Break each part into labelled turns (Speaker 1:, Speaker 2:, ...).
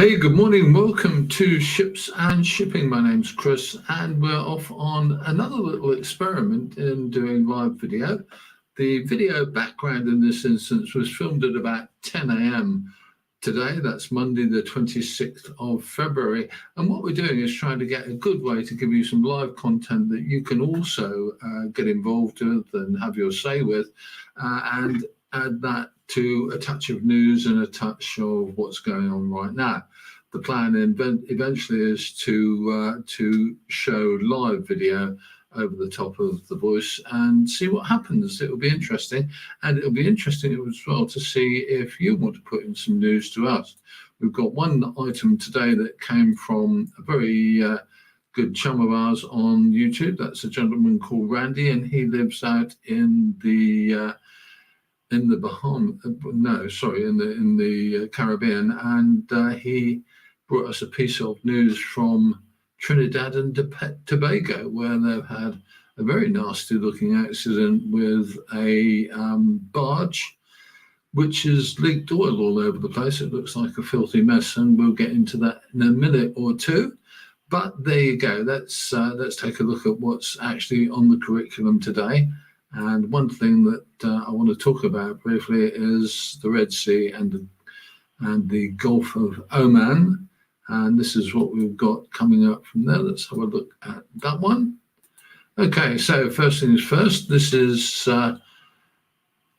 Speaker 1: Hey, good morning. Welcome to Ships and Shipping. My name's Chris, and we're off on another little experiment in doing live video. The video background in this instance was filmed at about 10 a.m. today. That's Monday, the 26th of February. And what we're doing is trying to get a good way to give you some live content that you can also get involved with and have your say with, and add that to a touch of news and a touch of what's going on right now. The plan eventually is to show live video over the top of the voice and see what happens. It will be interesting, and it'll be interesting as well to see if you want to put in some news to us. We've got one item today that came from a very good chum of ours on YouTube. That's a gentleman called Randy, and he lives out in the Bahamas, in the Caribbean, and he brought us a piece of news from Trinidad and Tobago, where they've had a very nasty looking accident with a barge which has leaked oil all over the place. It looks like a filthy mess, and we'll get into that in a minute or two. But there you go. Let's take a look at what's actually on the curriculum today. And one thing that I want to talk about briefly is the Red Sea and the Gulf of Oman. And this is what we've got coming up from there. Let's have a look at that one. Okay, so first things first, this is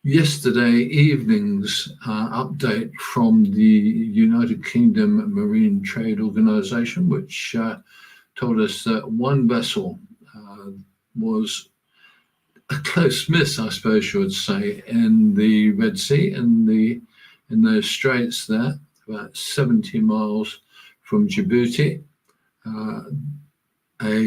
Speaker 1: yesterday evening's update from the United Kingdom Marine Trade Organization, which told us that one vessel was a close miss, I suppose you would say, in the Red Sea, in those straits there, about 70 miles from Djibouti. A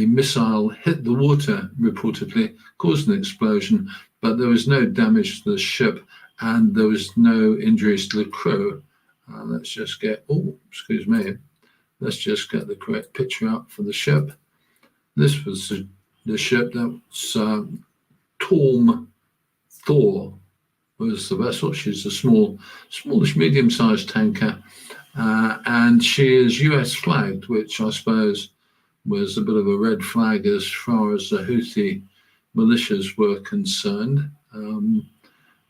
Speaker 1: missile hit the water, reportedly, caused an explosion, but there was no damage to the ship and there was no injuries to the crew. Let's just get the correct picture up for the ship. This was the ship that was Torm Thor was the vessel. She's a smallish, medium-sized tanker, and she is US flagged, which I suppose was a bit of a red flag as far as the Houthi militias were concerned.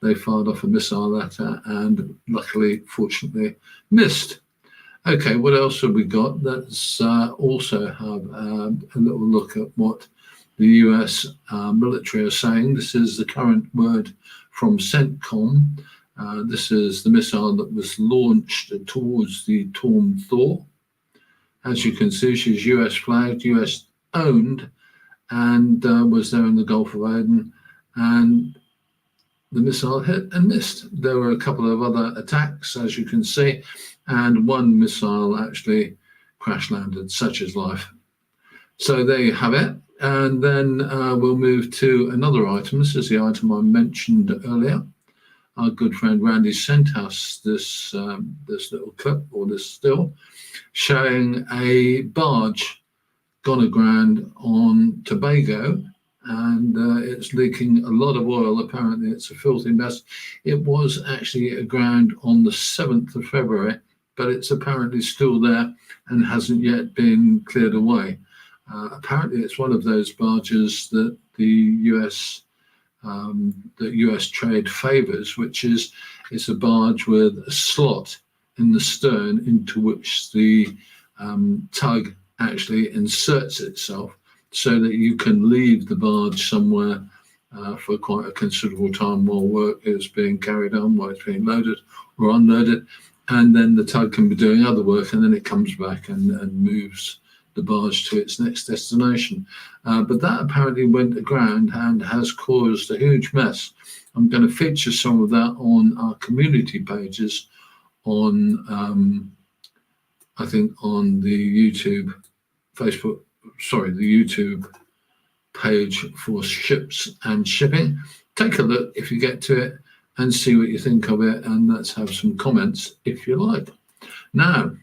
Speaker 1: They fired off a missile at her and luckily, fortunately, missed. Okay, what else have we got? Let's also have a little look at what the US military are saying. This is the current word from CENTCOM. This is the missile that was launched towards the Torm Thor. As you can see, she's US flagged, US owned, and was there in the Gulf of Aden. And the missile hit and missed. There were a couple of other attacks, as you can see, and one missile actually crash landed. Such is life. So there you have it. And then we'll move to another item. This is the item I mentioned earlier. Our good friend Randy sent us this little clip, or this still, showing a barge gone aground on Tobago, and it's leaking a lot of oil. Apparently it's a filthy mess. It was actually aground on the 7th of February, but it's apparently still there and hasn't yet been cleared away. Apparently, it's one of those barges that the US trade favours, which is it's a barge with a slot in the stern into which the tug actually inserts itself, so that you can leave the barge somewhere for quite a considerable time while work is being carried on, while it's being loaded or unloaded, and then the tug can be doing other work, and then it comes back and moves the barge to its next destination. But that apparently went aground and has caused a huge mess. I'm going to feature some of that on our community pages on, I think on the YouTube page for Ships and Shipping. Take a look if you get to it and see what you think of it, and let's have some comments if you like. Now,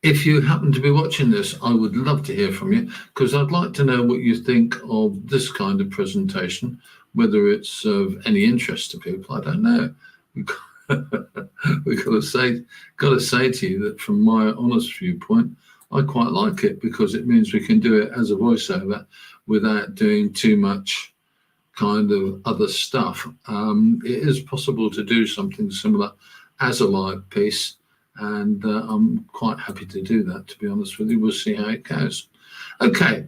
Speaker 1: if you happen to be watching this, I would love to hear from you, because I'd like to know what you think of this kind of presentation, whether it's of any interest to people. I don't know. We've got to say to you that from my honest viewpoint, I quite like it because it means we can do it as a voiceover without doing too much kind of other stuff. It is possible to do something similar as a live piece, and I'm quite happy to do that, to be honest with you. We'll see how it goes. Okay,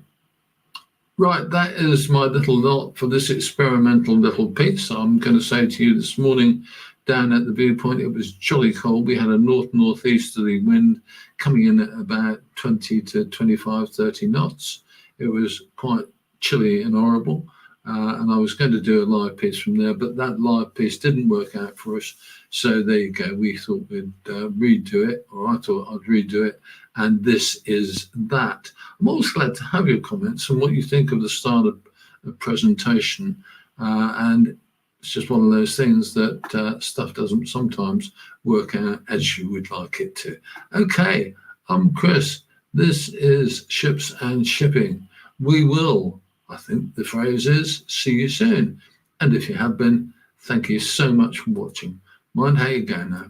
Speaker 1: right, that is my little lot for this experimental little piece. I'm going to say to you this morning, down at the viewpoint, it was jolly cold. We had a northeasterly wind coming in at about 20 to 25, 30 knots. It was quite chilly and horrible. And I was going to do a live piece from there, but that live piece didn't work out for us. So there you go. We thought we'd redo it, or I thought I'd redo it. And this is that. I'm always glad to have your comments and what you think of the start of the presentation. And it's just one of those things that stuff doesn't sometimes work out as you would like it to. Okay, I'm Chris. This is Ships and Shipping. We will, I think the phrase is, see you soon. And if you have been, thank you so much for watching. Mind how you go now.